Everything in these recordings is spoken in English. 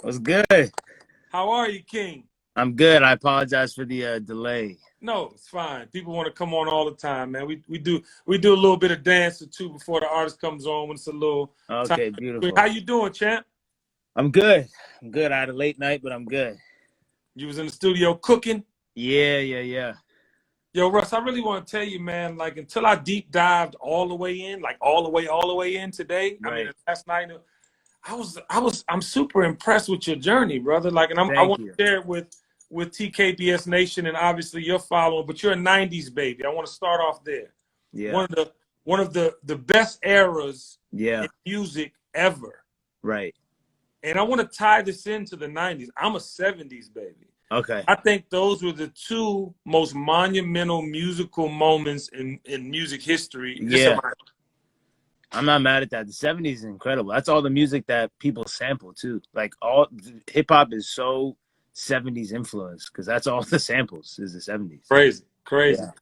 What's good? How are you, King? I'm good. I apologize for the delay. No, it's fine. People want to come on all the time, man. We do a little bit of dance or two before the artist comes on when it's a little time. Okay, How beautiful. you doing, champ? I'm good. I'm good. I had a late night, but I'm good. You was in the studio cooking. Yeah. Yo, Russ, I really want to tell you, man, like until I deep dived all the way in, like all the way in today. I mean, Right. last night, I'm super impressed with your journey, brother. Like, and I Thank want you. to share it with TKBS Nation and obviously your following, but you're a '90s baby. I want to start off there. Yeah. One of the best eras Yeah. in music ever. Right. And I want to tie this into the '90s. I'm a '70s baby. Okay. I think those were the two most monumental musical moments in music history. Yeah. I'm not mad at that. The 70s is incredible. That's all the music that people sample too. Like all hip hop is so 70s influence because that's all the samples is the 70s. Crazy.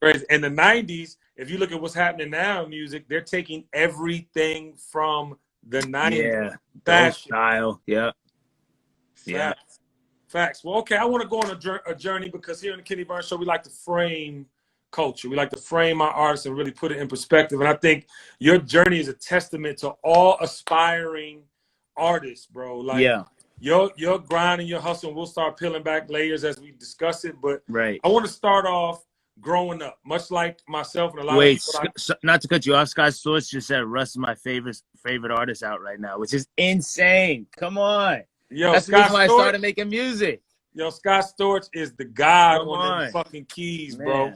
Yeah. And the '90s, if you look at what's happening now in music, they're taking everything from the '90s. Yeah. The whole Fashion. style. Yeah. Yeah. Facts. Well, okay, I want to go on a journey because here in the Kenny Burns Show, we like to frame culture. We like to frame our artists and really put it in perspective. And I think your journey is a testament to all aspiring artists, bro. Like Yeah. your grind and your hustle, and we'll start peeling back layers as we discuss it. But Right. I want to start off growing up, much like myself and a lot Wait, of people. not to cut you off, Scott Storch just said Russ is my favorite artist out right now, which is insane. Come on. Yo, That's the Scott reason why I Storch, started making music. yo, Scott Storch is the god Come on them on. fucking keys, Man. bro.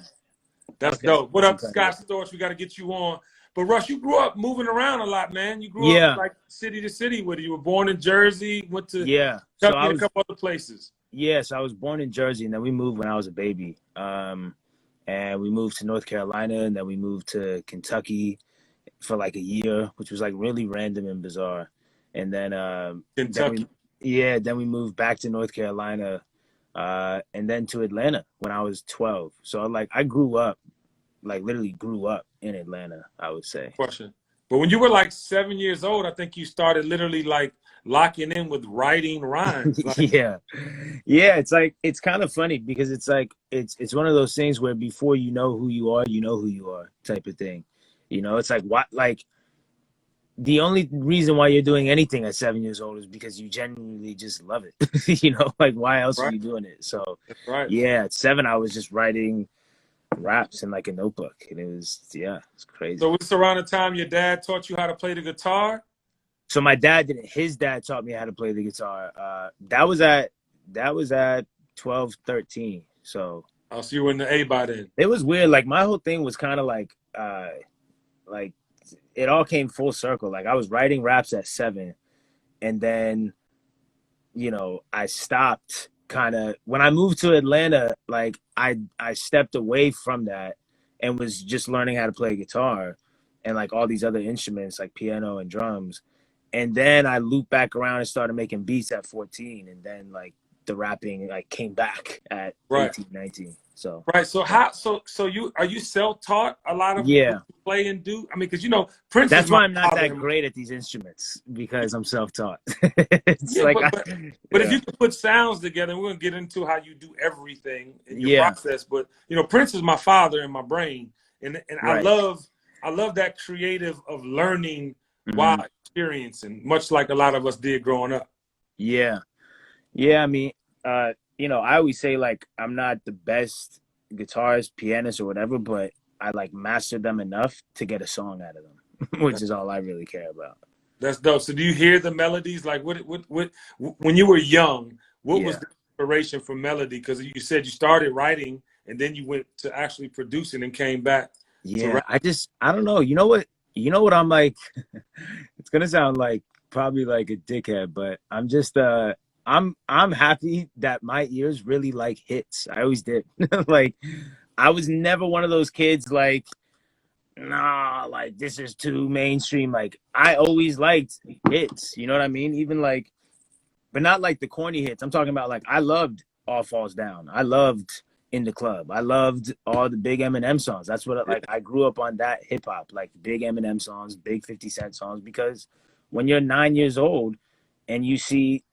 That's Okay. dope. What up, Scott Storch? We got to get you on. But Russ, you grew up moving around a lot, man. You grew Yeah. up like city to city. Whether you were born in Jersey, went to Yeah. So Kentucky, and a couple other places. so I was born in Jersey, and then we moved when I was a baby. And we moved to North Carolina, and then we moved to Kentucky for like a year, which was like really random and bizarre. And then Kentucky. then we moved back to North Carolina, and then to Atlanta when I was 12. So like I grew up, like literally grew up in Atlanta, I would say. Question. But when you were like 7 years old, I think you started literally like locking in with writing rhymes. Like, Yeah. It's like it's kind of funny because it's like it's one of those things where before you know who you are type of thing. You know, it's like what like the only reason why you're doing anything at 7 years old is because you genuinely just love it. You know, like why else are you doing it? So that's right. yeah, at 7 I was just writing raps in like a notebook, and it's crazy. So it's around the time your dad taught you how to play the guitar. So my dad didn't. His dad taught me how to play the guitar. That was at 12, 13. So Oh, so you were in the A by then. it was weird. Like my whole thing was kind of like it all came full circle. Like I was writing raps at 7, and then I stopped kind of when I moved to Atlanta. Like I stepped away from that and was just learning how to play guitar and like all these other instruments like piano and drums. And then I looped back around and started making beats at 14, and then like the rapping like came back at 18, 19. So right. So are you self-taught a lot of what you play and do? I mean, because Prince. That's why I'm not that great at these instruments, because I'm self-taught. It's but if you can put sounds together, we're gonna get into how you do everything in your process. But Prince is my father in my brain, and Right. I love that creative of learning while experiencing, much like a lot of us did growing up. Yeah. I mean, I always say like I'm not the best guitarist, pianist, or whatever, but I like mastered them enough to get a song out of them, which is all I really care about. That's dope. So do you hear the melodies? Like what when you were young, what was the inspiration for melody? Because you said you started writing and then you went to actually producing and came back. Yeah, I don't know. You know what I'm like, it's gonna sound like probably like a dickhead, but I'm just I'm happy that my ears really like hits. I always did. Like I was never one of those kids like, nah, like this is too mainstream. Like I always liked hits, you know what I mean? Even like, but not like the corny hits. I'm talking about like I loved All Falls Down. I loved In the Club. I loved all the big Eminem songs. That's what like I grew up on, that hip hop, like big Eminem songs, big 50 Cent songs, because when you're 9 years old and you see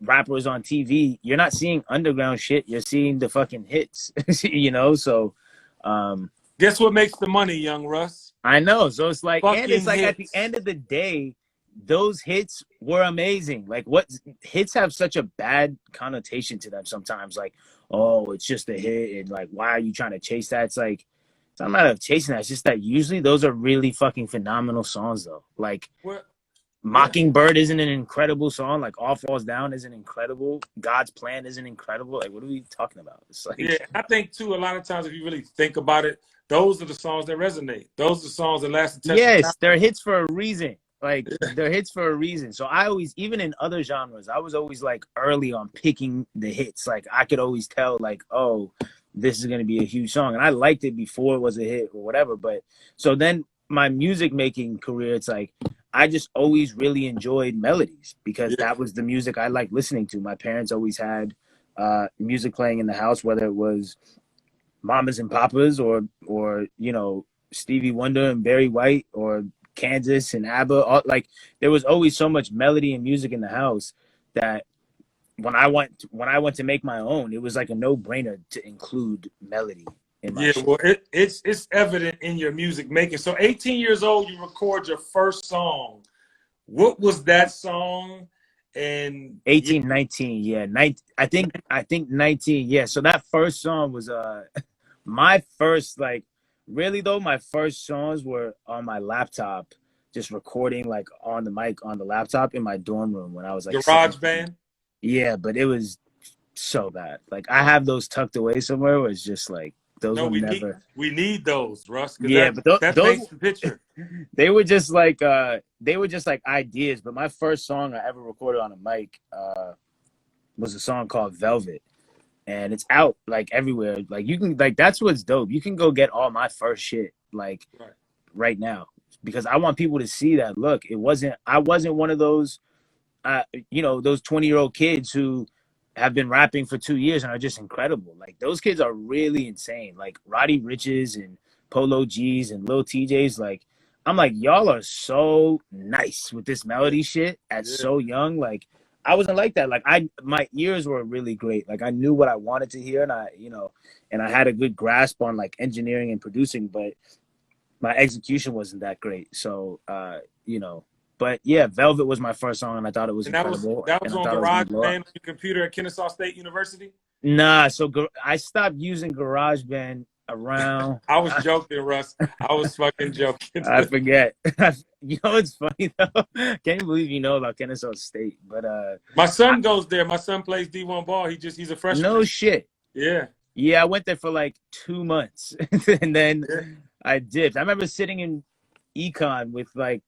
rappers on TV, you're not seeing underground shit. You're seeing the fucking hits, you know? So, Guess what makes the money, young Russ? I know. So it's like, and it's Fucking like at the hits. end of the day, those hits were amazing. Like, what hits have such a bad connotation to them sometimes. Like, oh, it's just a hit, and like, why are you trying to chase that? It's like, it's not a matter of chasing that. It's just that usually those are really fucking phenomenal songs, though. Like, Well, yeah. Mockingbird isn't an incredible song. Like, All Falls Down isn't incredible. God's Plan isn't incredible. Like, what are we talking about? It's like, Yeah, I think too. A lot of times, if you really think about it, those are the songs that resonate. Those are the songs that last the test of time. yes, they're hits for a reason. Like, they're hits for a reason. So I always, even in other genres, I was always like early on picking the hits. Like, I could always tell, like, oh, this is going to be a huge song. And I liked it before it was a hit or whatever. But so then my music making career, it's like, I just always really enjoyed melodies because Yeah. that was the music I liked listening to. My parents always had music playing in the house, whether it was Mamas and Papas or you know, Stevie Wonder and Barry White or Kansas and ABBA. Like, there was always so much melody and music in the house that when I went to make my own, it was like a no-brainer to include melody in my Yeah, shit. well, it's evident in your music making. So, 18 years old, you record your first song. What was that song? And 18, 19, yeah. I think 19, yeah. So that first song was my first, like, really though, my first songs were on my laptop, just recording like on the mic on the laptop in my dorm room when I was like Garage 17. Band. Yeah, but it was so bad. Like, I have those tucked away somewhere where it's just like those No, will never. we need those, Russ, because Yeah, but that those paints the picture. they were just like ideas. But my first song I ever recorded on a mic was a song called Velvet, and it's out like everywhere. Like, you can, like, that's what's dope. You can go get all my first shit like right now because I want people to see that. Look, I wasn't one of those you know, those 20-year-old kids who have been rapping for 2 years and are just incredible. Like, those kids are really insane. Like Roddy Riches and Polo G's and Lil TJ's. Like, I'm like, y'all are so nice with this melody shit at Yeah. so young. Like, I wasn't like that. Like, my ears were really great. Like, I knew what I wanted to hear, and I had a good grasp on like engineering and producing, but my execution wasn't that great. So, you know, but yeah, Velvet was my first song, and I thought it was And that was incredible, that and was I on thought it was gonna Garage blow up. Band on your computer at Kennesaw State University. Nah, so I stopped using GarageBand around. I was joking, Russ. I was fucking joking. I forget. You know, it's funny though. Can't believe you know about Kennesaw State, but My son goes there. My son plays D1 ball. He's a freshman. no shit. Yeah. Yeah, I went there for like 2 months, and then Yeah. I dipped. I remember sitting in econ with like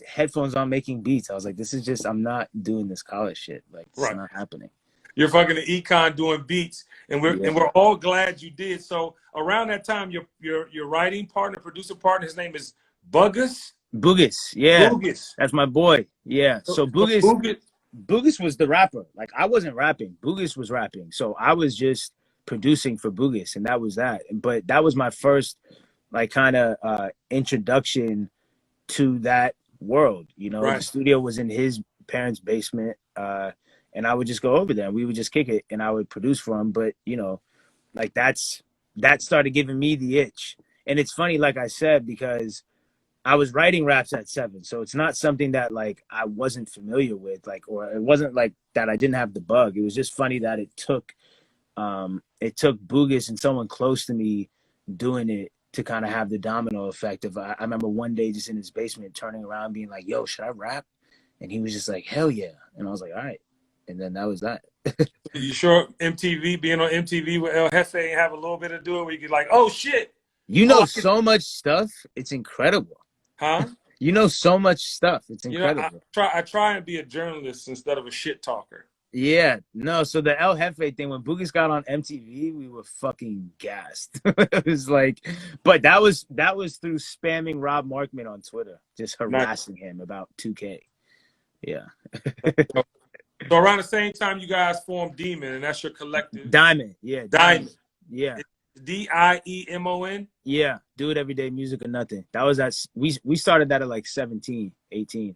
headphones on making beats. I was like, this is just, I'm not doing this college shit. Like, it's Right. not happening. You're fucking the econ doing beats, and we're all glad you did. So around that time, your writing partner, producer partner, his name is Buggus. Boogus, yeah. Buggus. That's my boy. Yeah. So Boogus Buggus. Boogus was the rapper. Like, I wasn't rapping. Boogus was rapping. So I was just producing for Boogus, and that was that. But that was my first like kind of introduction to that world. You know, Right. the studio was in his parents' basement, and I would just go over there and we would just kick it, and I would produce for him. But you know, like, that started giving me the itch. And it's funny, like I said, because I was writing raps at 7, so it's not something that like I wasn't familiar with, like, or it wasn't like that I didn't have the bug. It was just funny that it took Boogus and someone close to me doing it to kind of have the domino effect of, I remember one day just in his basement turning around being like, yo, should I rap? And he was just like, hell yeah. And I was like, all right. And then that was that. You sure MTV, being on MTV with El Jefe, ain't have a little bit to do it where you get like, oh shit. You know so much stuff. It's incredible. Huh? You know so much stuff. It's incredible. You know, I try and be a journalist instead of a shit talker. Yeah, no. So the El Jefe thing, when Boogies got on MTV, we were fucking gassed. It was like, but that was through spamming Rob Markman on Twitter, just harassing him about 2K. Yeah. So around the same time, you guys formed Demon, and that's your collective. Diamond, yeah. Diamond. Yeah. DIEMON. Yeah. Do It Every Day, Music or Nothing. That was that. We started that at like 17, 18.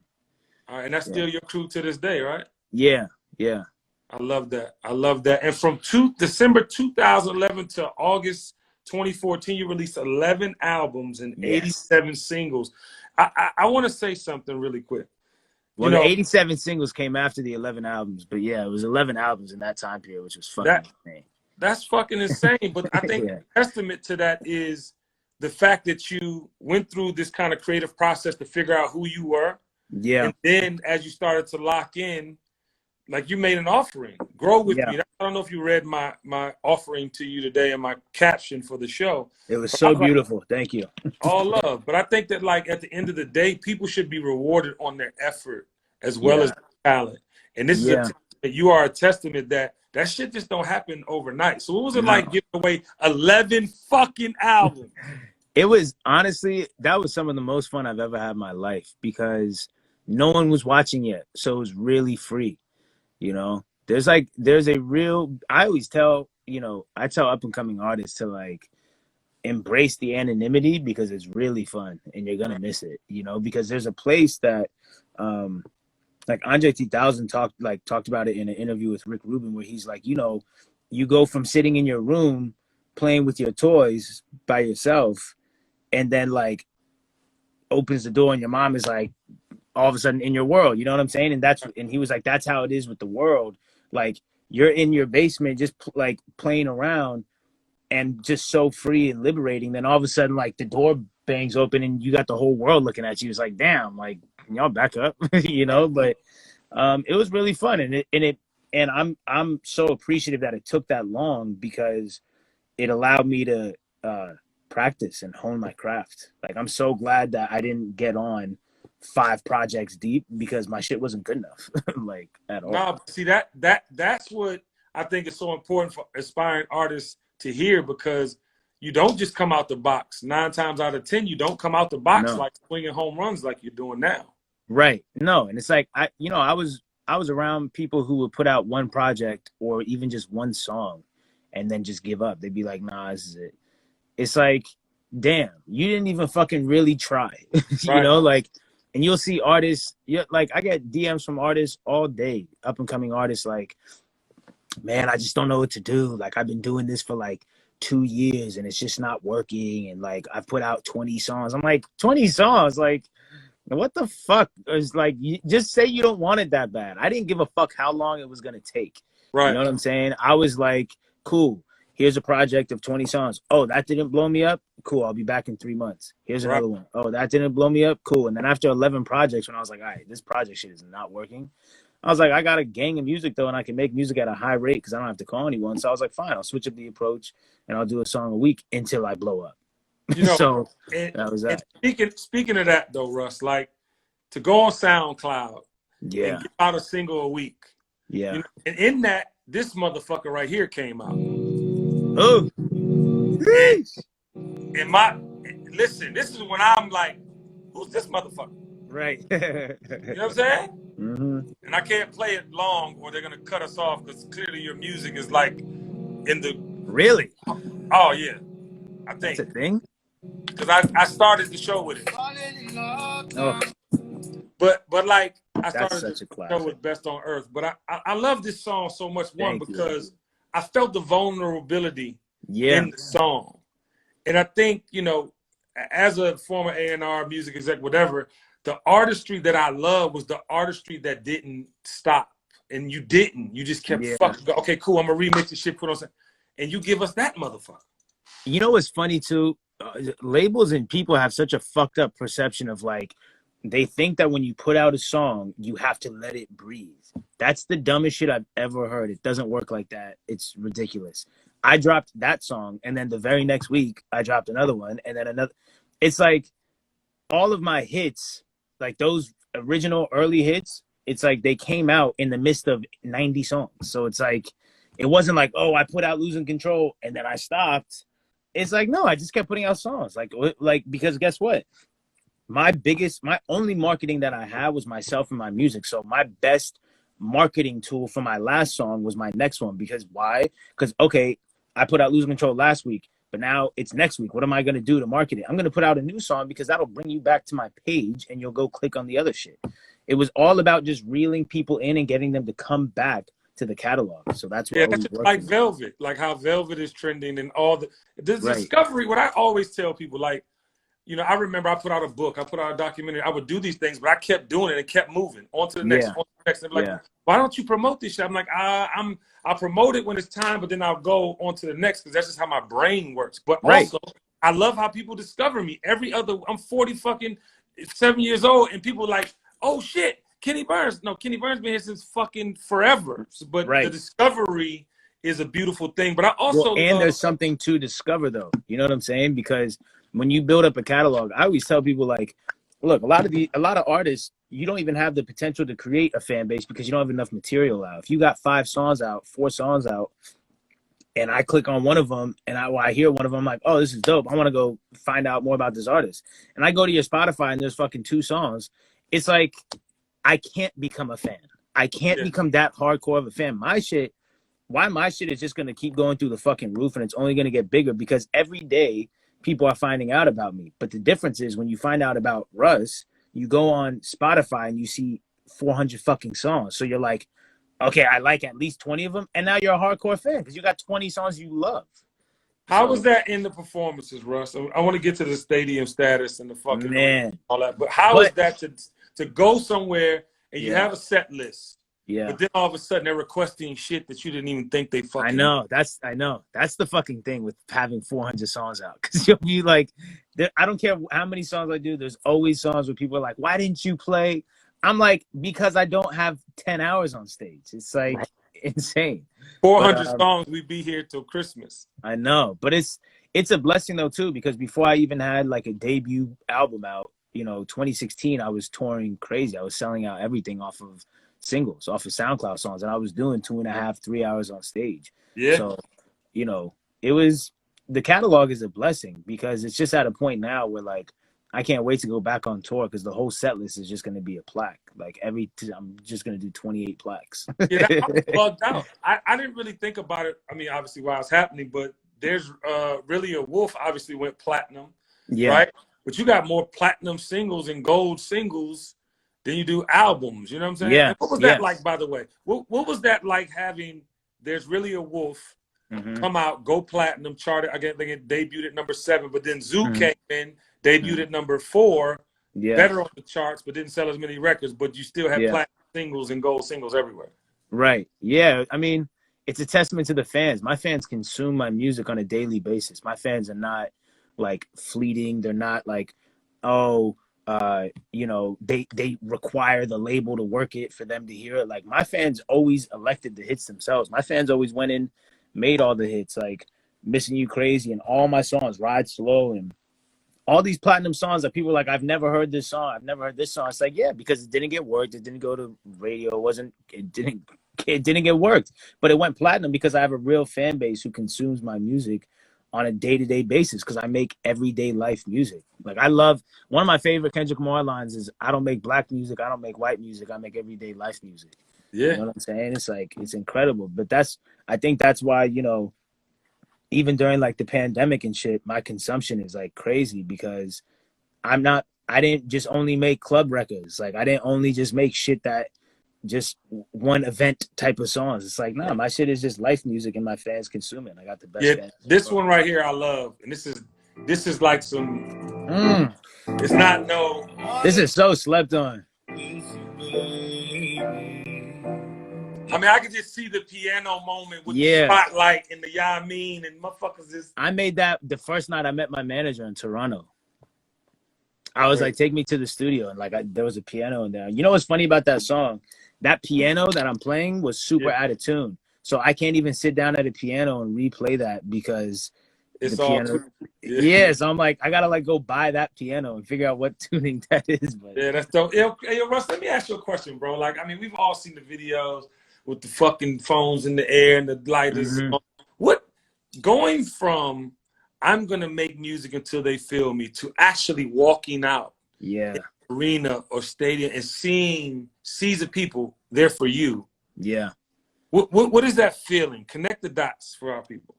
All right, and that's still your crew to this day, right? Yeah. Yeah. I love that. I love that. And from December 2011 to August 2014, you released 11 albums and Yes. 87 singles. I want to say something really quick. You Well, the know, 87 singles came after the 11 albums, but yeah, it was 11 albums in that time period, which was fucking that insane. that's fucking insane. But I think Yeah. a testament to that is the fact that you went through this kind of creative process to figure out who you were. Yeah. And then as you started to lock in, like you made an offering, grow with Yeah. me. I don't know if you read my offering to you today and my caption for the show, It was but I so was like, beautiful. Thank you. all love. But I think that like at the end of the day, people should be rewarded on their effort as well as Yeah. talent. And this is Yeah. you are a testament that that shit just don't happen overnight. So what was it like No. giving away 11 fucking albums? It was honestly, that was some of the most fun I've ever had in my life because no one was watching yet. So it was really free. You know, there's a real, I always tell, I tell up and coming artists to like embrace the anonymity because it's really fun and you're gonna miss it, because there's a place that like Andre 3000 talked about it in an interview with Rick Rubin where he's like, you go from sitting in your room playing with your toys by yourself and then like opens the door and your mom is like all of a sudden in your world, you know what I'm saying? And he was like, that's how it is with the world. Like you're in your basement just like playing around and just so free and liberating. Then all of a sudden, like the door bangs open and you got the whole world looking at you. It's like, damn, like y'all back up, But it was really fun, and I'm so appreciative that it took that long because it allowed me to practice and hone my craft. Like I'm so glad that I didn't get on 5 projects deep because my shit wasn't good enough, like at all. No, see that's what I think is so important for aspiring artists to hear because you don't just come out the box. 9 times out of 10, you don't come out the box No, like swinging home runs like you're doing now. right? No, and it's like I was around people who would put out one project or even just one song, and then just give up. They'd be like, "Nah, this is it." It's like, damn, you didn't even fucking really try, Right. like, and you'll see artists, like I get DMs from artists all day, up and coming artists, like, man, I just don't know what to do. Like, I've been doing this for like 2 years and it's just not working. And like, I've put out 20 songs. I'm like, 20 songs? Like, what the fuck? It's like, you just say you don't want it that bad. I didn't give a fuck how long it was going to take. You Right. know what I'm saying? I was like, cool. Here's a project of 20 songs. Oh, that didn't blow me up? Cool. I'll be back in 3 months. Here's Right. another one. Oh, that didn't blow me up? Cool. And then after 11 projects, when I was like, all right, this project shit is not working. I was like, I got a gang of music though, and I can make music at a high rate because I don't have to call anyone. So I was like, fine, I'll switch up the approach and I'll do a song a week until I blow up. You know, So and, that was and that. speaking of that though, Russ, like to go on SoundCloud and Yeah. get out a single a week. Yeah. You know, and in that, this motherfucker right here came out. Oh, And my listen, this is when I'm like, who's this motherfucker? right. You know what I'm saying? Mm-hmm. And I can't play it long or they're gonna cut us off because clearly your music is like in the Really? oh yeah. I That's a think thing? because I started the show with it. Oh, But like I that's started such a the show classic. with Best on Earth. But I love this song so much, one, Thank you. because I felt the vulnerability Yeah. in the song. And I think, you know, as a former A&R music exec, whatever, the artistry that I love was the artistry that didn't stop. And you didn't. You just kept Yeah. fucking go, okay, cool, I'm gonna remix the shit, put on something. And you give us that motherfucker. You know what's funny too? Labels and people have such a fucked up perception of like, they think that when you put out a song, you have to let it breathe. That's the dumbest shit I've ever heard. It doesn't work like that. It's ridiculous. I dropped that song, and then the very next week, I dropped another one, and then another. It's like all of my hits, like those original early hits, it's like they came out in the midst of 90 songs. So it's like, it wasn't like, oh, I put out Losing Control and then I stopped. It's like, no, I just kept putting out songs. Like because guess what? My only marketing that I had was myself and my music. So my best marketing tool for my last song was my next one. Because why? Because, okay, I put out Losing Control last week, but now it's next week. What am I going to do to market it? I'm going to put out a new song because that'll bring you back to my page and you'll go click on the other shit. It was all about just reeling people in and getting them to come back to the catalog. So that's what Yeah, that's always just worked for like me. Velvet, like how Velvet is trending and all the Right. discovery. What I always tell people, like, you know, I remember I put out a book, I put out a documentary. I would do these things, but I kept doing it and kept moving on to the next, Yeah. on to the next. And like, Yeah. why don't you promote this shit? I'm like, I'll promote it when it's time, but then I'll go on to the next because that's just how my brain works. But Right. also, I love how people discover me. I'm 40 fucking 7 years old, and people like, oh shit, Kenny Burns. No, Kenny Burns been here since fucking forever. But the Right. discovery is a beautiful thing. But I Well, also and love, there's something to discover though. You know what I'm saying? Because when you build up a catalog, I always tell people like, look, a lot of artists, you don't even have the potential to create a fan base because you don't have enough material out. If you got 5 songs out, 4 songs out, and I click on one of them and I hear one of them, I'm like, oh, this is dope. I want to go find out more about this artist. And I go to your Spotify and there's fucking 2 songs. It's like I can't become a fan. I can't yeah. become that hardcore of a fan. My shit is just gonna keep going through the fucking roof, and it's only gonna get bigger because every day people are finding out about me. But the difference is when you find out about Russ, you go on Spotify and you see 400 fucking songs. So you're like, okay, I like at least 20 of them, and now you're a hardcore fan because you got 20 songs you love. How was So that in the performances, Russ? I want to get to the stadium status and the fucking arena and man, all that. But how is but that to go somewhere and you yeah, have a set list, yeah. but then all of a sudden they're requesting shit that you didn't even think they I fucking. know. That's the fucking thing with having 400 songs out because you'll be like, I don't care how many songs I do. There's always songs where people are like, "Why didn't you play?" I'm like, because I don't have 10 hours on stage. It's like Right. insane. But 400 songs, we'd be here till Christmas. I know. But it's a blessing though too because before I even had like a debut album out, 2016, I was touring crazy. I was selling out everything off of singles, off of SoundCloud songs, and I was doing 2.5, 3 hours on stage. Yeah. So, it was the catalog is a blessing because it's just at a point now where like I can't wait to go back on tour because the whole set list is just going to be a plaque. Like I'm just going to do 28 plaques. Yeah, that, I was bugged out. I didn't really think about it. I mean, obviously, while it's happening, but there's really a Wolf obviously went platinum, Yeah, right? But you got more platinum singles and gold singles than you do albums. You know what I'm saying? yeah, And what was that yeah. like, by the way? What was that like having There's Really a Wolf Hmm. come out, go platinum, charted? I think it debuted at number 7, but then Zoo Hmm. came in, debuted at number 4, Yeah, better on the charts, but didn't sell as many records. But you still had yeah. platinum singles and gold singles everywhere. Right. Yeah. I mean, it's a testament to the fans. My fans consume my music on a daily basis. My fans are not like fleeting. They're not like, oh, they require the label to work it for them to hear it. Like my fans always elected the hits themselves. My fans always went in, made all the hits, like Missing You Crazy and all my songs, Ride Slow and all these platinum songs that people are like, I've never heard this song. I've never heard this song. It's like, yeah, because it didn't get worked. It didn't go to radio. It didn't get worked, but it went platinum because I have a real fan base who consumes my music on a day-to-day basis because I make everyday life music. Like I love one of my favorite Kendrick Lamar lines is I don't make black music, I don't make white music, I make everyday life music. You Yeah. know what I'm saying? It's like it's incredible. But I think that's why, even during like the pandemic and shit, my consumption is like crazy because I didn't just only make club records. Like I didn't only just make shit that just one event type of songs. It's like, nah, my shit is just life music and my fans consume it. I got the best Yeah, fans in the this world. one right here I love, and this is like some. Mm, It's not no. this is so slept on. I mean, I could just see the piano moment with the Yeah. spotlight and the Yamin and motherfuckers. I made that the first night I met my manager in Toronto. I was Right. like, take me to the studio. And like, there was a piano in there. You know what's funny about that song? That piano that I'm playing was super Yeah, out of tune. So I can't even sit down at a piano and replay that because the it's all piano. too. Yeah, Yeah, so I'm like, I gotta like go buy that piano and figure out what tuning that is. But yeah, that's dope. Hey, Russ, let me ask you a question, bro. Like, I mean, we've all seen the videos with the fucking phones in the air and the lighters. mhm. What going from I'm gonna make music until they feel me to actually walking out Yeah, arena or stadium and seeing seas of people there for you. yeah. What is that feeling? Connect the dots for our people.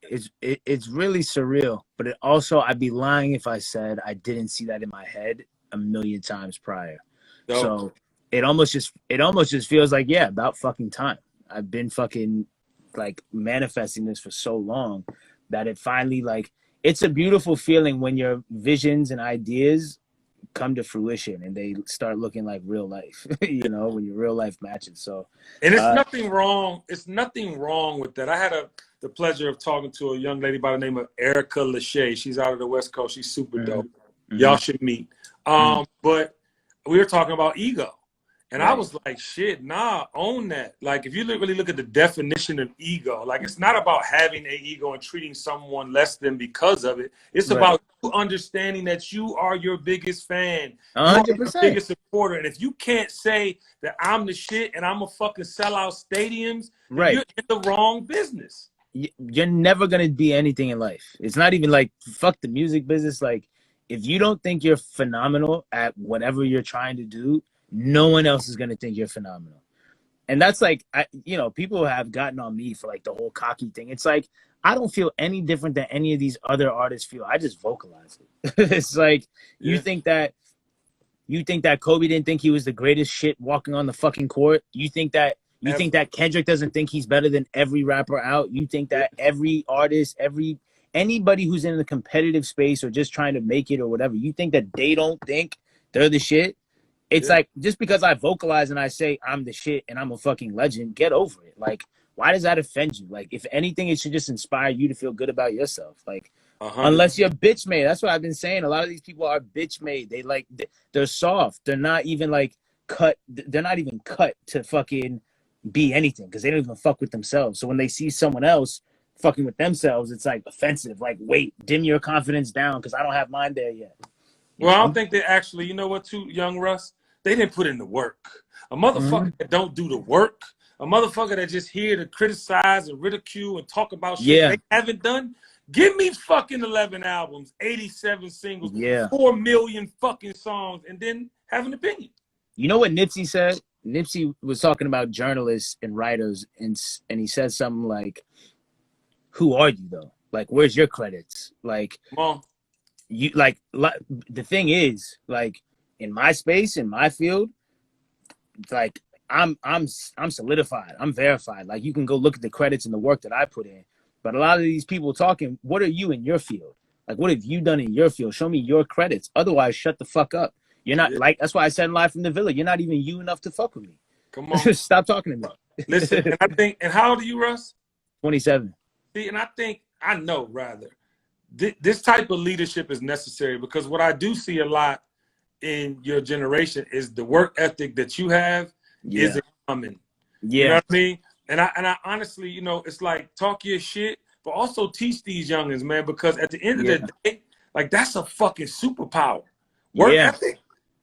It's really surreal, but it also I'd be lying if I said I didn't see that in my head a million times prior. Dope. So it almost just feels like, yeah, about fucking time. I've been fucking like manifesting this for so long that it finally, like, it's a beautiful feeling when your visions and ideas come to fruition and they start looking like real life. When your real life matches. So And it's uh nothing wrong. It's nothing wrong with that. I had the pleasure of talking to a young lady by the name of Erica Lachey. She's out of the West Coast. She's super dope. mhm, Y'all mhm, should meet. mhm. But we were talking about ego. And I Right. was like, shit, nah, own that. Like, if you really look at the definition of ego, like, it's not about having a ego and treating someone less than because of it. It's Right. about you understanding that you are your biggest fan. a You are hundred your percent biggest supporter. And if you can't say that I'm the shit and I'm a fucking sell out stadiums, then Right. you're in the wrong business. You're never gonna be anything in life. It's not even like fuck the music business. Like, if you don't think you're phenomenal at whatever you're trying to do, no one else is gonna think you're phenomenal. And that's like, people have gotten on me for like the whole cocky thing. It's like, I don't feel any different than any of these other artists feel. I just vocalize it. It's like, you Yeah. think that Kobe didn't think he was the greatest shit walking on the fucking court. You think that Kendrick doesn't think he's better than every rapper out. You think Yeah. that every artist, anybody who's in the competitive space or just trying to make it or whatever, you think that they don't think they're the shit. It's Yeah. like, just because I vocalize and I say I'm the shit and I'm a fucking legend, get over it. Like, why does that offend you? Like, if anything, it should just inspire you to feel good about yourself. Like, 100. unless you're bitch made. That's what I've been saying. A lot of these people are bitch made. They're soft. They're not even like cut. They're not even cut to fucking be anything because they don't even fuck with themselves. So when they see someone else fucking with themselves, it's like offensive. Like, wait, dim your confidence down because I don't have mine there yet. You Well, I don't know? think they actually, you know what, too, young Russ? They didn't put in the work. A motherfucker Mm-hmm. that don't do the work, a motherfucker that just here to criticize and ridicule and talk about shit Yeah. they haven't done. Give me fucking 11 albums, 87 singles, Yeah. 4 million fucking songs, and then have an opinion. You know what Nipsey said? Nipsey was talking about journalists and writers, and he said something like, "Who are you though? Like, where's your credits? Like, Come on. you the thing is, like, in my space, in my field, like, I'm solidified. I'm verified. Like, you can go look at the credits and the work that I put in. But a lot of these people talking, what are you in your field? Like, what have you done in your field? Show me your credits. Otherwise, shut the fuck up. You're not Yeah. like, that's why I said Live from the Villa. You're not even you enough to fuck with me. Come on. Stop talking to me. Listen, and I think, and how old are you, Russ? 27. See, and I know rather, this type of leadership is necessary because what I do see a lot in your generation is the work ethic that you have Yeah. isn't common. You know Yeah. what I mean? And I honestly, it's like talk your shit, but also teach these youngins, man, because at the end of Yeah. the day, like that's a fucking superpower. Work Yeah. ethic.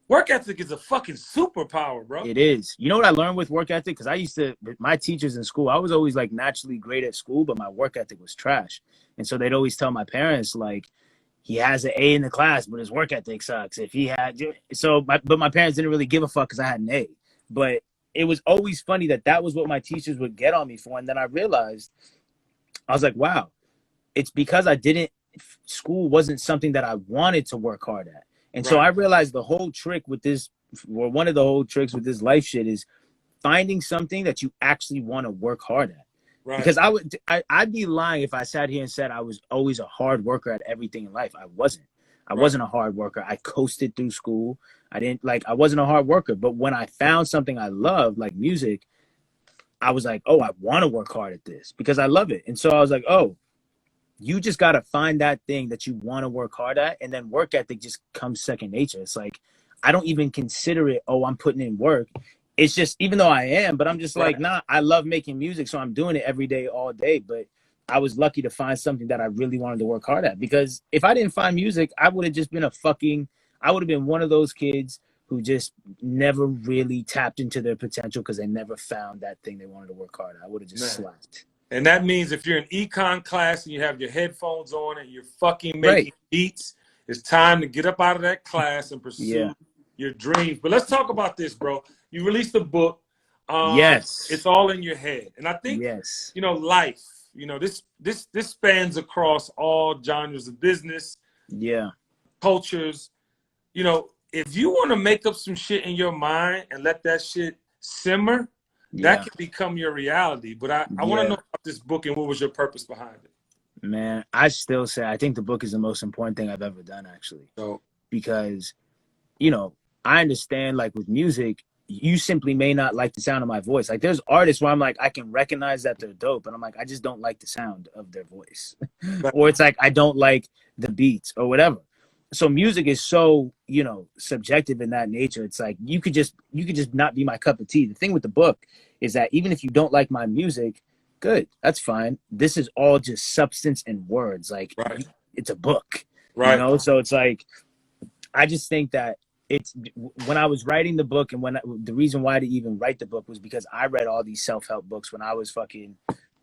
Work ethic is a fucking superpower, bro. It is. You know what I learned with work ethic? Because I used to, my teachers in school, I was always like naturally great at school, but my work ethic was trash. And so they'd always tell my parents, like, he has an A in the class, but his work ethic sucks. If he had, but my parents didn't really give a fuck because I had an A. But it was always funny that was what my teachers would get on me for. And then I realized, I was like, wow, it's because school wasn't something that I wanted to work hard at. And so Right. I realized the whole trick with this, or one of the whole tricks with this life shit, is finding something that you actually want to work hard at. Right. Because I'd be lying if I sat here and said I was always a hard worker at everything in life. I wasn't. I wasn't a hard worker. I coasted through school. I wasn't a hard worker. But when I found something I love, like music, I was like, oh, I want to work hard at this because I love it. And so I was like, oh, you just got to find that thing that you want to work hard at, and then work ethic just comes second nature. It's like, I don't even consider it, oh, I'm putting in work. It's just, even though I am, but I'm just like, nah, I love making music, so I'm doing it every day, all day. But I was lucky to find something that I really wanted to work hard at, because if I didn't find music, I would have just been I would have been one of those kids who just never really tapped into their potential because they never found that thing they wanted to work hard at. I would have just slacked. And that means if you're in econ class and you have your headphones on and you're fucking making beats, it's time to get up out of that class and pursue your dreams. But let's talk about this, bro. You released a book. Yes. It's all in your head. And I think, life, this spans across all genres of business, yeah, cultures. if you want to make up some shit in your mind and let that shit simmer, that Yeah. can become your reality. But I want to know Yeah. about this book and what was your purpose behind it. Man, I still say I think the book is the most important thing I've ever done, actually. So Because, you know, I understand like with music, you simply may not like the sound of my voice. Like there's artists where I'm like, I can recognize that they're dope, and I'm like, I just don't like the sound of their voice. Or it's like I don't like the beats or whatever. So music is so, subjective in that nature. It's like you could just not be my cup of tea. The thing with the book is that even if you don't like my music, good, that's fine. This is all just substance and words. Like right, it's a book, right. So it's like I just think that it's when I was writing the book, and the reason why to even write the book was because I read all these self-help books when I was fucking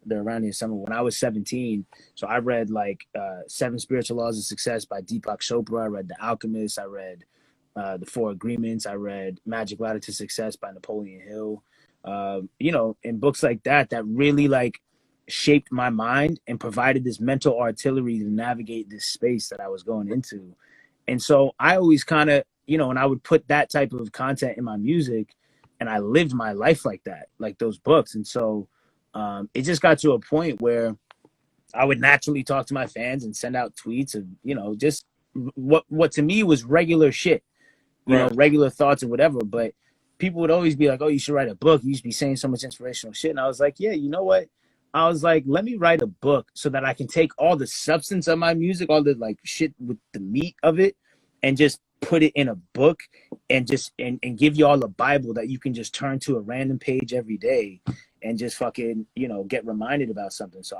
they're around here somewhere when I was 17. So I read like Seven Spiritual Laws of Success by Deepak Chopra. I read The Alchemist. I read The Four Agreements. I read Magic Ladder to Success by Napoleon Hill. And books like that really like shaped my mind and provided this mental artillery to navigate this space that I was going into. And so I always kind of, and I would put that type of content in my music, and I lived my life like that, like those books. And so it just got to a point where I would naturally talk to my fans and send out tweets of, just what to me was regular shit, Right. regular thoughts and whatever. But people would always be like, oh, you should write a book. You used to be saying so much inspirational shit. And I was like, yeah, you know what? I was like, let me write a book so that I can take all the substance of my music, all the like shit with the meat of it, and just put it in a book and just and give you all a Bible that you can just turn to a random page every day and just fucking, get reminded about something. So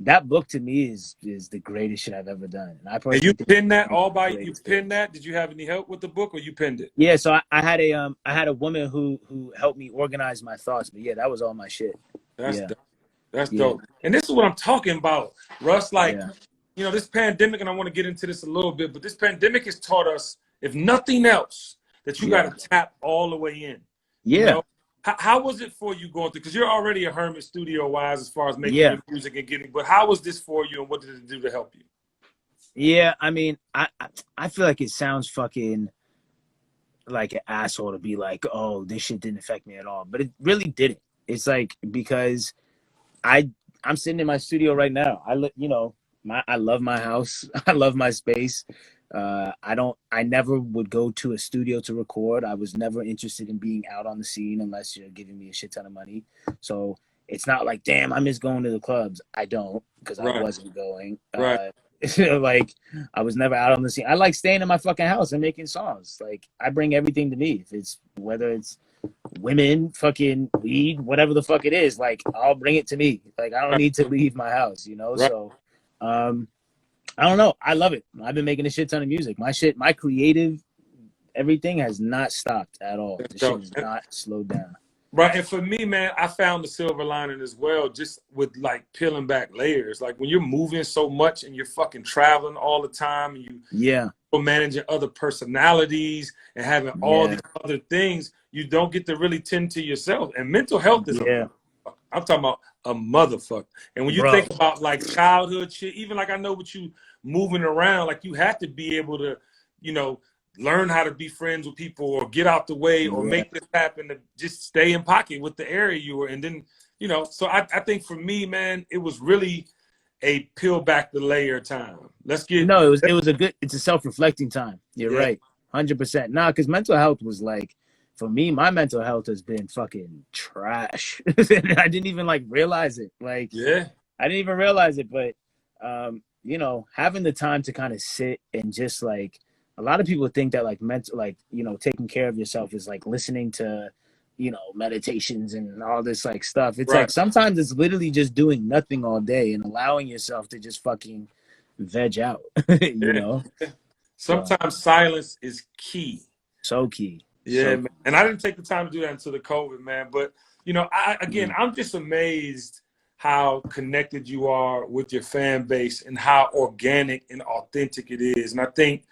that book to me is the greatest shit I've ever done. And I And you personally think pinned that it's all the by you greatest thing. pinned that? Did you have any help with the book or you pinned it? Yeah, so I had a woman who helped me organize my thoughts, but yeah, that was all my shit. That's Yeah. dope. That's Yeah. dope. And this is what I'm talking about, Russ. Like, Yeah. this pandemic, and I want to get into this a little bit, but this pandemic has taught us, if nothing else, that you got Yeah. to tap all the way in. Yeah. How was it for you going through? Because you're already a hermit studio wise as far as making Yeah. your music and getting. But how was this for you, and what did it do to help you? Yeah. I mean, I feel like it sounds fucking like an asshole to be like, oh, this shit didn't affect me at all, but it really didn't. It's like because I I'm sitting in my studio right now. I love my house. I love my space. I never would go to a studio to record. I was never interested in being out on the scene unless you're giving me a shit ton of money. So it's not like, damn, I miss going to the clubs. I don't, because I Right, wasn't going. right, Like I was never out on the scene. I like staying in my fucking house and making songs. Like I bring everything to me. If it's whether it's women, fucking weed, whatever the fuck it is, like I'll bring it to me. Like I don't right, need to leave my house, right. So I don't know. I love it. I've been making a shit ton of music. My creative everything has not stopped at all. That's The shit dope. has not slowed down. Right, and for me, man, I found the silver lining as well, just with like peeling back layers. Like when you're moving so much and you're fucking traveling all the time, and Yeah. you're managing other personalities and having all Yeah. these other things, you don't get to really tend to yourself. And mental health is a Yeah. motherfucker. I'm talking about a motherfucker. And when you Bro. think about like childhood shit, even like I know with you moving around, like you have to be able to, learn how to be friends with people or get out the way or Yeah. make this happen to just stay in pocket with the area you were. And then, so I think for me, man, it was really a peel back the layer time. No, it's a self-reflecting time. You're Yeah, right. 100%. Nah, because mental health was like, for me, my mental health has been fucking trash. I didn't even like realize it. Like, yeah, I didn't even realize it, but having the time to kind of sit and just like a lot of people think that like mental like, taking care of yourself is like listening to, meditations and all this like stuff. It's like right. sometimes it's literally just doing nothing all day and allowing yourself to just fucking veg out, Yeah. So Sometimes silence is key. so key. Yeah, So man. And I didn't take the time to do that until the COVID, man. But I'm just amazed how connected you are with your fan base and how organic and authentic it is. And I think,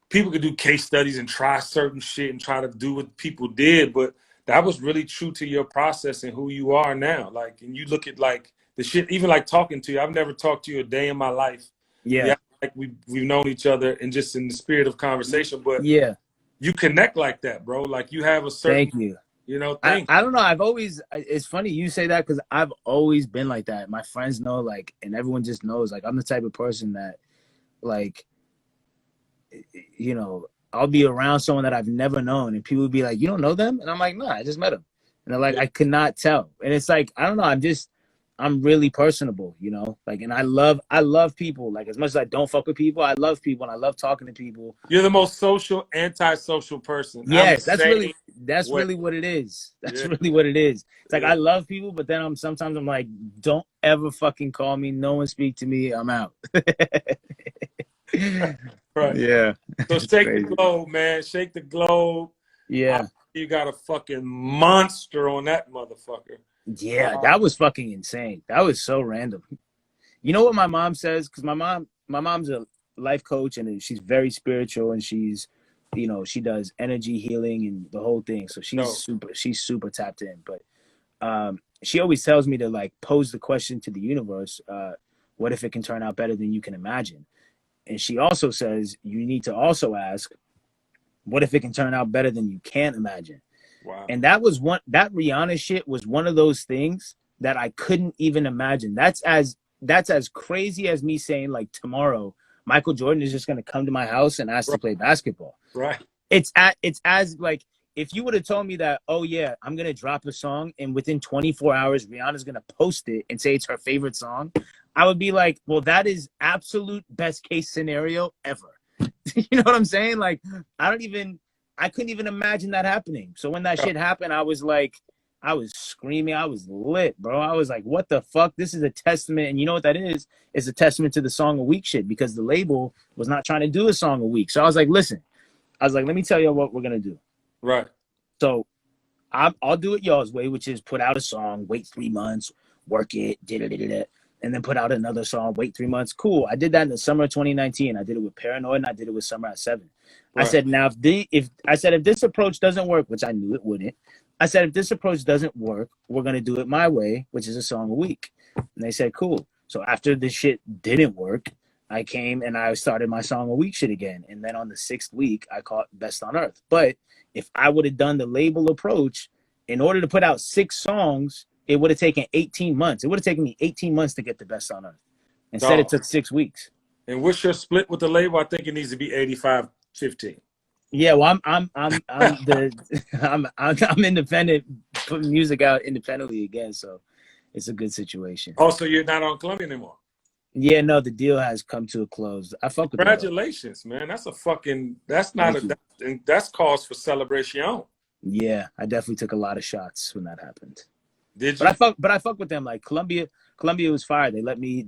people could do case studies and try certain shit and try to do what people did, but that was really true to your process and who you are now. Like, and you look at like the shit, even like talking to you. I've never talked to you a day in my life. yeah. like we've known each other and just in the spirit of conversation, but Yeah. you connect like that, bro. Like you have a certain, Thank you. thing. I don't know. I've always, it's funny you say that because I've always been like that. My friends know, like, and everyone just knows, like, I'm the type of person that, like, I'll be around someone that I've never known, and people would be like, "You don't know them?" And I'm like, "No, I just met them." And they're like, Yeah. "I could not tell." And it's like, I don't know. I'm really personable, Like, and I love people. Like, as much as I don't fuck with people, I love people, and I love talking to people. You're the most social, antisocial person. I'm the Yes, same that's way. really what it is. That's Yeah, really what it is. It's like yeah. I love people, but then sometimes I'm like, don't ever fucking call me. No one speak to me. I'm out. Right. Yeah, So it's shake the crazy. globe, man. Shake the globe. I, Yeah. you got a fucking monster on that motherfucker. Yeah, that was fucking insane. That was so random. You know what my mom says? Because my mom's a life coach and she's very spiritual and she does energy healing and the whole thing. So No. she's super tapped in. But she always tells me to like pose the question to the universe, what if it can turn out better than you can imagine? And she also says you need to also ask, what if it can turn out better than you can't imagine? Wow. And that Rihanna shit was one of those things that I couldn't even imagine. That's as crazy as me saying like tomorrow Michael Jordan is just gonna come to my house and ask to Right. play basketball. Right. It's as like if you would have told me that, oh yeah, I'm gonna drop a song and within 24 hours Rihanna's gonna post it and say it's her favorite song, I would be like, well, that is absolute best case scenario ever. You know what I'm saying? Like, I couldn't even imagine that happening. So when that shit happened, I was like, I was screaming. I was lit, bro. I was like, what the fuck? This is a testament. And you know what that is? It's a testament to the song a week shit because the label was not trying to do a song a week. So I was like, listen, let me tell you what we're going to do. Right. So I'll do it y'all's way, which is put out a song, wait 3 months, work it, and then put out another song, wait 3 months. Cool. I did that in the summer of 2019. I did it with Paranoid and I did it with Summer at 7. I Right. said, now if this approach doesn't work, which I knew it wouldn't, I said, if this approach doesn't work, we're gonna do it my way, which is a song a week. And they said, cool. So after this shit didn't work, I came and I started my song a week shit again. And then on the 6th week, I caught Best on Earth. But if I would have done the label approach, in order to put out 6 songs, it would have taken 18 months. It would have taken me 18 months to get the Best on Earth. Instead, it Dog. took 6 weeks. And what's your split with the label? I think it needs to be 85-15. Yeah, well, I'm independent, putting music out independently again, so it's a good situation. Also, you're not on Columbia anymore. Yeah, no, the deal has come to a close. I fuck with them though. Congratulations, man. That's not Thank you. that's cause for celebration. Yeah, I definitely took a lot of shots when that happened. Did But you? I fuck with them. Like Columbia was fire. They let me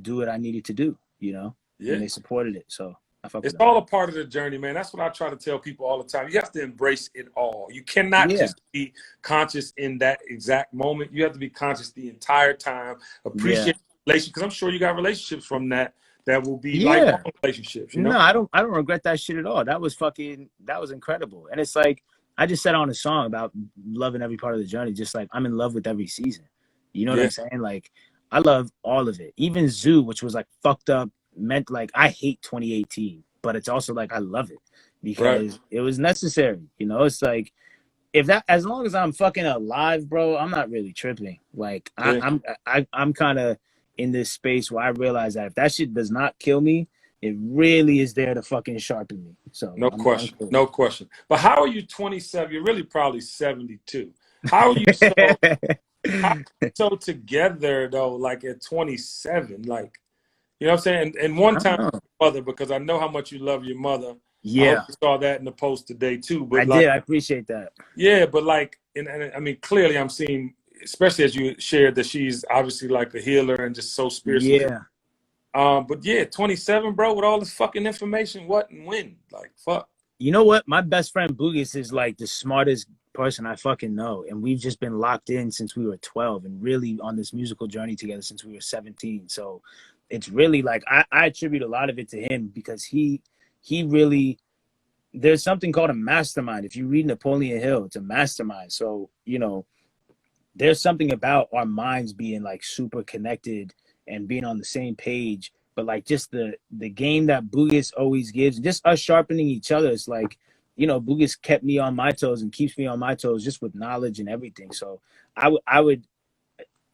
do what I needed to do, Yeah. and they supported it. So I fuck with It's them. all a part of the journey, man. That's what I try to tell people all the time. You have to embrace it all. You cannot Yeah, just be conscious in that exact moment. You have to be conscious the entire time. yeah, Appreciate relationships, because I'm sure you got relationships from that will be yeah. lifelong relationships, No, I don't regret that shit at all. That was incredible. And it's like I just said on a song about loving every part of the journey, just like I'm in love with every season. You know what Yeah. I'm saying? Like I love all of it. Even Zoo, which was like fucked up, meant like I hate 2018, but it's also like I love it Right. because it was necessary. It's like if that as long as I'm fucking alive, bro, I'm not really tripping. Like Yeah. I'm kind of in this space where I realize that if that shit does not kill me, it really is there to fucking sharpen me. So No I'm question. cool. No question. But how are you 27? You're really probably 72. How are you so together though, like at 27? Like, you know what I'm saying? And one I don't time know. mother, because I know how much you love your mother. I hope Yeah, you saw that in the post today too. I But like, did. I appreciate that. yeah, but like, and I mean, clearly I'm seeing, especially as you shared that she's obviously like a healer and just so spiritually. Yeah. But yeah, 27, bro, with all this fucking information, what and when? Like, fuck. You know what? My best friend Boogus is like the smartest person I fucking know. And we've just been locked in since we were 12 and really on this musical journey together since we were 17. So it's really like I attribute a lot of it to him because he really there's something called a mastermind. If you read Napoleon Hill, it's a mastermind. So, there's something about our minds being like super connected and being on the same page but like just the game that Bugis always gives, just us sharpening each other. It's like, Bugis kept me on my toes and keeps me on my toes just with knowledge and everything. So I would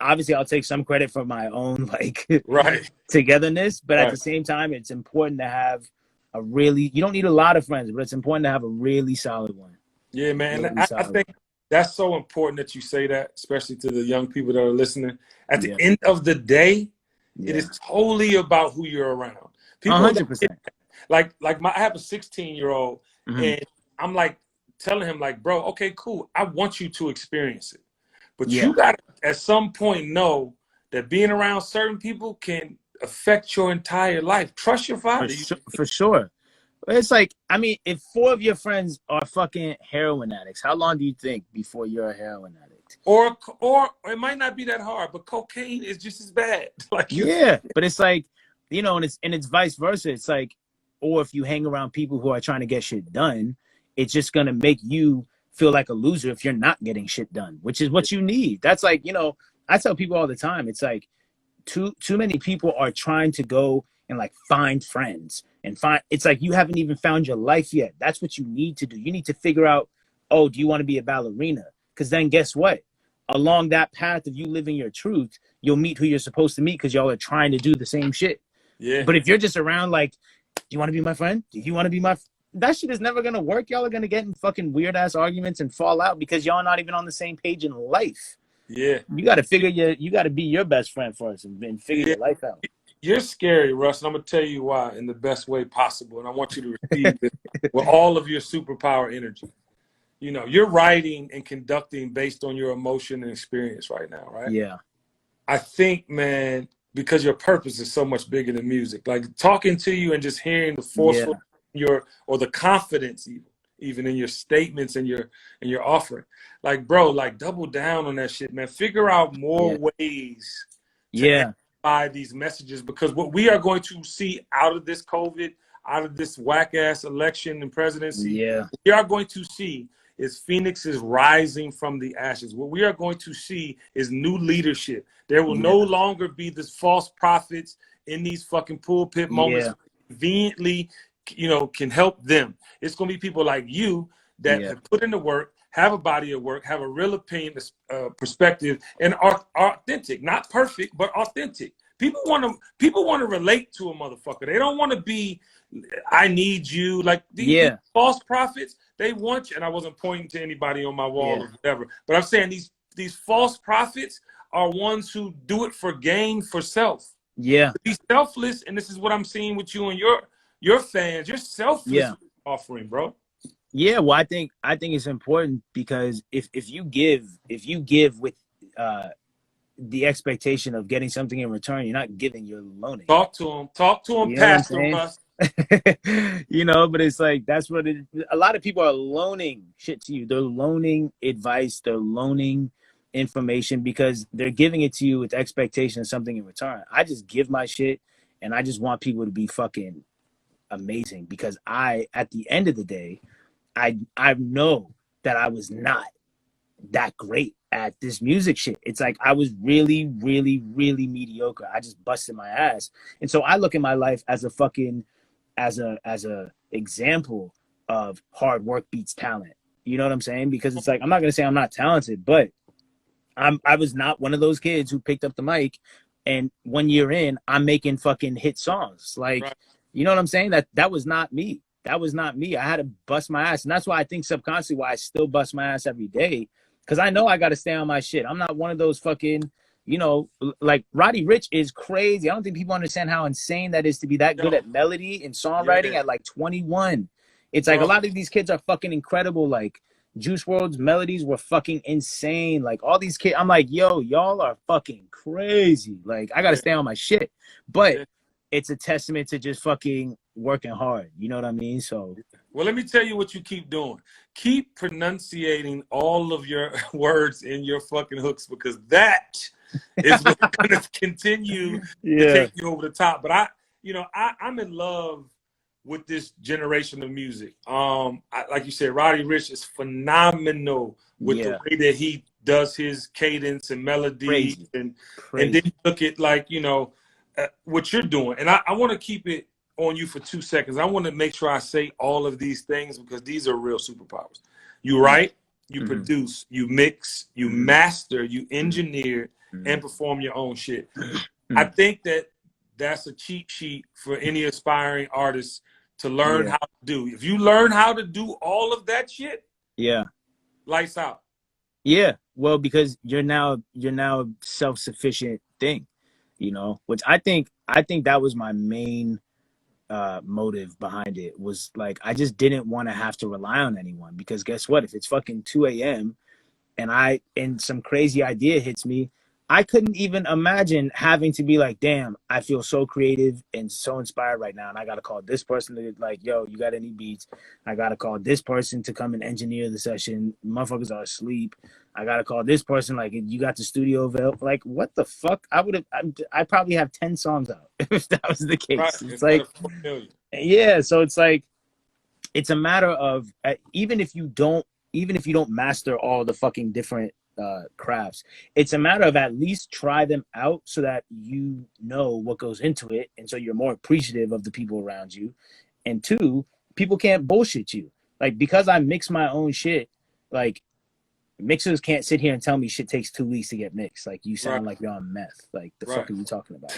obviously I'll take some credit for my own like Right. togetherness, but at Right. the same time, it's important to have you don't need a lot of friends, but it's important to have a really solid one. Yeah, man. Really I solid. think that's so important that you say that, especially to the young people that are listening. At the Yeah. end of the day, it Yeah. is totally about who you're around. People that 100%. I have a 16-year-old, Hmm. and I'm like telling him like, bro, okay, cool. I want you to experience it. But you Yeah. got to at some point know that being around certain people can affect your entire life. Trust your For father. sure. For sure. It's like, I mean, if four of your friends are fucking heroin addicts, how long do you think before you're a heroin addict? Or it might not be that hard, but cocaine is just as bad. Like you Yeah, but it's like, and it's vice versa. It's like, or if you hang around people who are trying to get shit done, it's just gonna make you feel like a loser if you're not getting shit done, which is what you need. That's like, I tell people all the time, it's like too many people are trying to go and like find friends and find it's like you haven't even found your life yet. That's what you need to do. You need to figure out, oh, do you want to be a ballerina? Because then guess what? Along that path of you living your truth, you'll meet who you're supposed to meet because y'all are trying to do the same shit. yeah. But if you're just around like, do you want to be my friend? Do you want to be my that shit is never gonna work. Y'all are gonna get in fucking weird ass arguments and fall out because y'all not even on the same page in life. Yeah. You got to you got to be your best friend first and figure Yeah. your life out. You're scary, Russ, and I'm gonna tell you why in the best way possible. And I want you to receive it with all of your superpower energy. You're writing and conducting based on your emotion and experience right now, right? Yeah. I think, man, because your purpose is so much bigger than music. Like talking to you and just hearing the forceful Yeah. or the confidence even in your statements and your offering. Like, bro, like double down on that shit, man. Figure out more Yeah. ways to Yeah. amplify these messages, because what we are going to see out of this COVID, out of this whack ass election and presidency, Yeah. we are going to see is Phoenix is rising from the ashes. What we are going to see is new leadership. There will no Yeah. longer be this false prophets in these fucking pulpit moments Yeah. conveniently, can help them. It's going to be people like you that Yeah. have put in the work, have a body of work, have a real opinion, perspective, and are authentic. Not perfect, but authentic. People want to relate to a motherfucker. They don't want to be, I need you. Like these Yeah. false prophets, they want you. And I wasn't pointing to anybody on my wall Yeah. or whatever, but I'm saying these false prophets are ones who do it for gain, for self. Yeah. Be selfless, and this is what I'm seeing with you and your fans. You're selfless Yeah. with offering, bro. Yeah. Well, I think it's important because if you give with uh the expectation of getting something in return, you're not giving, you're loaning. Talk to him, You know what I'm Pastor saying? Russ. But it's like that's what a lot of people are loaning shit to you. They're loaning advice, they're loaning information because they're giving it to you with expectation of something in return. I just give my shit and I just want people to be fucking amazing because at the end of the day, I know that I was not that great at this music shit. It's like I was really, really, really mediocre. I just busted my ass. And so I look at my life as a fucking as a example of hard work beats talent. You know what I'm saying? Because it's like I'm not gonna say I'm not talented, but I was not one of those kids who picked up the mic and 1 year in, I'm making fucking hit songs. Like, Right. you know what I'm saying? That was not me. That was not me. I had to bust my ass. And that's why I think subconsciously why I still bust my ass every day. Cause I know I gotta stay on my shit. I'm not one of those fucking, like Roddy Rich is crazy. I don't think people understand how insane that is to be that good Yo, at melody and songwriting yeah, at like 21. It's like a bro. lot of these kids are fucking incredible. Like Juice World's melodies were fucking insane. Like all these kids, I'm like, yo, y'all are fucking crazy. Like I gotta Yeah, stay on my shit. But yeah. it's a testament to just fucking working hard. You know what I mean? So Well, let me tell you what you keep doing. Keep pronunciating all of your words in your fucking hooks, because that is what's going to continue to yeah, take you over the top. But I'm in love with this generation of music. Like you said, Roddy Ricch is phenomenal with the yeah, way that he does his cadence and melody, crazy, and then crazy. you look at like what you're doing, and I want to keep it on you for 2 seconds. I want to make sure I say all of these things because these are real superpowers. You write, you Mm-hmm. produce, you mix, you Mm-hmm. master, you engineer, and perform your own shit. I think that's a cheat sheet for any aspiring artist to learn how to do. If you learn how to do all of that shit, lights out. Yeah, well, because you're now a self-sufficient thing, you know, which I think that was my main motive behind it, was like I just didn't want to have to rely on anyone, because guess what? If it's fucking 2 a.m. and some crazy idea hits me, I couldn't even imagine having to be like, damn, I feel so creative and so inspired right now, and I gotta call this person to like, yo, you got any beats? I gotta call this person to come and engineer the session. Motherfuckers are asleep. I gotta call this person, like, you got the studio available. Like, what the fuck? I probably have 10 songs out if that was the Right. case. It's Instead like, of 4 million. yeah, so it's like, it's a matter of even if you don't master all the fucking different crafts, it's a matter of at least try them out so that you know what goes into it, and so you're more appreciative of the people around you. And two, people can't bullshit you. Like, because I mix my own shit, like, mixers can't sit here and tell me shit takes 2 weeks to get mixed. Like, you sound like you're on meth. Like, the fuck are you talking about?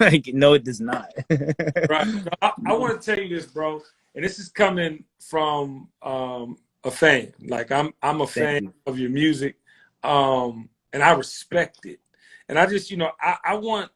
like no, it does not. Right. I want to tell you this, bro, and this is coming from a fan. Like, I'm a fan of your music, and I respect it. And I just, I want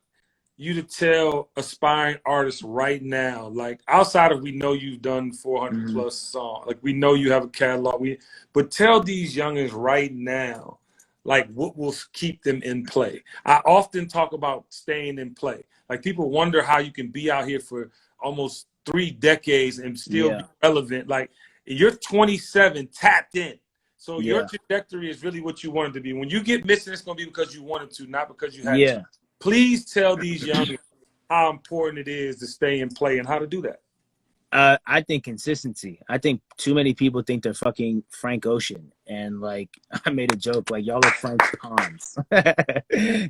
you to tell aspiring artists right now, like, outside of, we know you've done 400 plus songs, like, we know you have a catalog, but tell these youngins right now, like, what will keep them in play. I often talk about staying in play. Like, people wonder how you can be out here for almost 3 decades and still be relevant. Like, you're 27, tapped in. So your trajectory is really what you wanted to be. When you get missing, it's going to be because you wanted to, not because you had to. Please tell these young how important it is to stay in play and how to do that. I think consistency. I think too many people think they're fucking Frank Ocean. And like, I made a joke, like, y'all are Frank Ponds.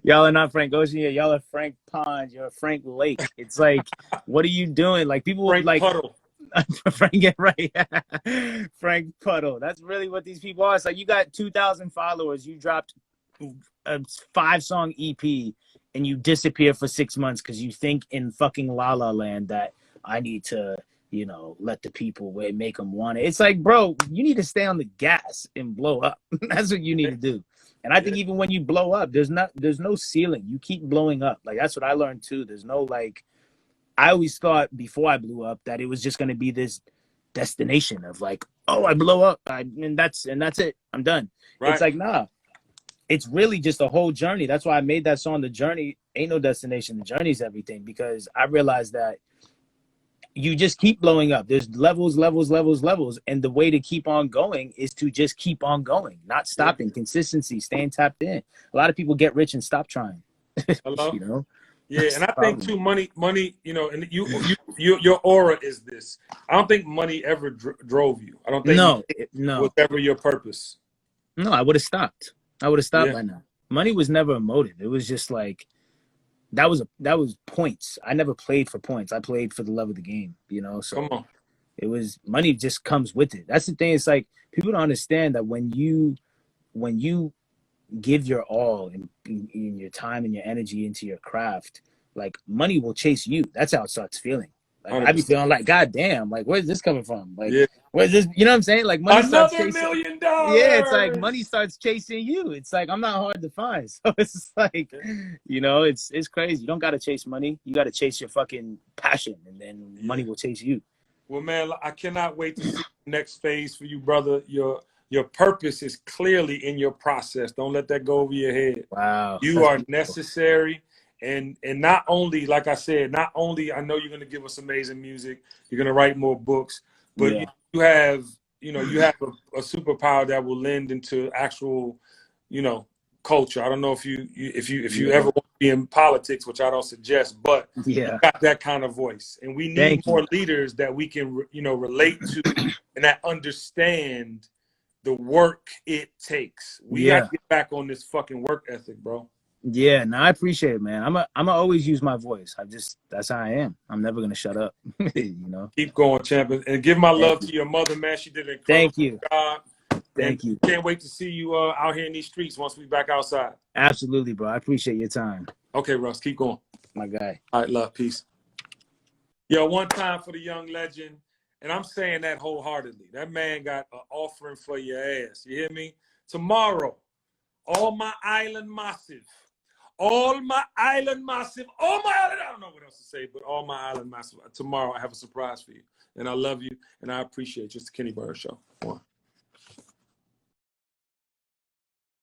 Y'all are not Frank Ocean. Y'all are Frank Ponds. You're Frank Lake. It's like, what are you doing? Like, people Frank like Puddle. Frank, get right. Frank Puddle. That's really what these people are. It's like, you got 2,000 followers. You dropped a 5-song EP and you disappear for 6 months because you think in fucking La La Land that I need to, let the people make them want it. It's like, bro, you need to stay on the gas and blow up. That's what you need to do. And I think even when you blow up, there's no ceiling. You keep blowing up. Like, that's what I learned too. There's no, like, I always thought before I blew up that it was just going to be this destination of like, oh, I blow up and that's it. I'm done. Right. It's like, nah. It's really just a whole journey. That's why I made that song, The Journey Ain't No Destination. The journey's everything, because I realized that you just keep blowing up. There's levels. And the way to keep on going is to just keep on going, not stopping. Consistency, staying tapped in. A lot of people get rich and stop trying. Hello? Yeah, and I think too, money, and your aura is this. I don't think money ever drove you. I don't think no was ever your purpose. No, I would have stopped. By now. Money was never a motive. It was just like, that was points. I never played for points. I played for the love of the game, so come on. It was, money just comes with it. That's the thing. It's like, people don't understand that when you give your all in your time and your energy into your craft, like, money will chase you. That's how it starts feeling. Like, I be feeling like, God damn, like, where's this coming from? Like, where's this? You know what I'm saying? Like, money starts chasing. $1 million. Yeah, it's like money starts chasing you. It's like, I'm not hard to find. So it's like, it's crazy. You don't got to chase money. You got to chase your fucking passion, and then money will chase you. Well, man, I cannot wait to see the next phase for you, brother. Your purpose is clearly in your process. Don't let that go over your head. Wow. You are necessary. And not only, like I said, I know you're going to give us amazing music. You're going to write more books, but you have a superpower that will lend into actual, culture. I don't know if you ever want to be in politics, which I don't suggest, but you got that kind of voice, and we need more leaders that we can, relate to and that understand the work it takes. We got to get back on this fucking work ethic, bro. Yeah, no, I appreciate it, man. I'm always use my voice. That's how I am. I'm never gonna shut up. You know. Keep going, champion. And give my Thank love you. to your mother, man. She did an Thank incredible you. job. And Thank you. can't wait to see you out here in these streets once we back outside. Absolutely, bro. I appreciate your time. Okay, Russ, keep going. My guy. All right, love, peace. Yo, one time for the young legend, and I'm saying that wholeheartedly. That man got an offering for your ass. You hear me? Tomorrow, all my island massive, all my island massive, all my island, I don't know what else to say, but all my island massive. Tomorrow, I have a surprise for you. And I love you, and I appreciate you. It's the Kenny Burns Show. One.